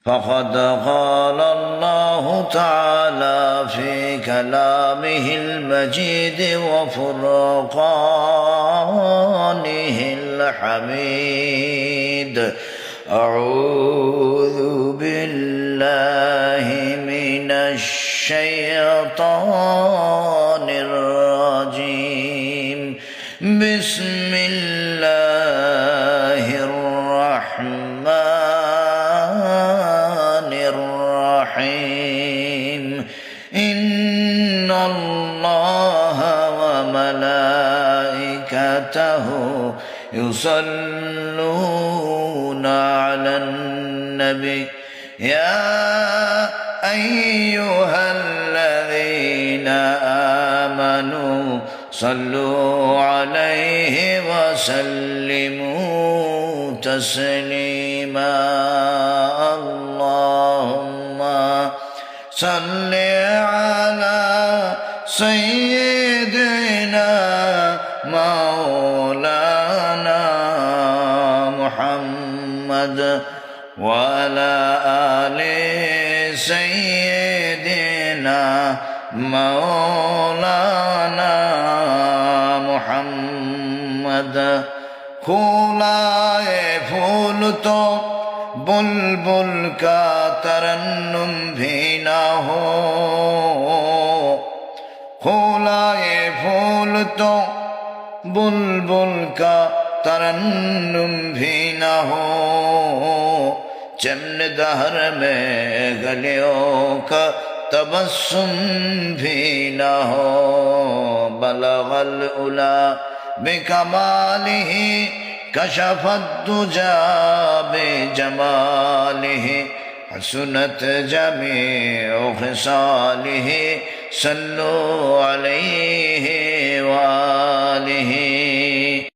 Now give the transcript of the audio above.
فقد قال الله تعالى في كلامه المجيد وفرقانه الحميد: أعوذ بالله من الشيطان الرجيم. بسم الله الرحمن الرحيم. إن الله وملائكته يصلون على النبي يا أيها الذين آمنوا صلوا عليه وسلموا تسليما. اللهم صل على سيدنا مولانا محمد وعلى آل سيدنا مولانا محمد। खोलाए फूल तो बुलबुल का तरन्नुम भी ना हो, खोलाए फूल तो बुलबुल का तरन्नुम भी ना हो, चमन दहर में गलियों का तबस्सुम भी ना हो। बलगल उला बिकमालिही कशफत दुजा बिजमालिही हसनत जमीउ खिसालिही सल्लु अलैहि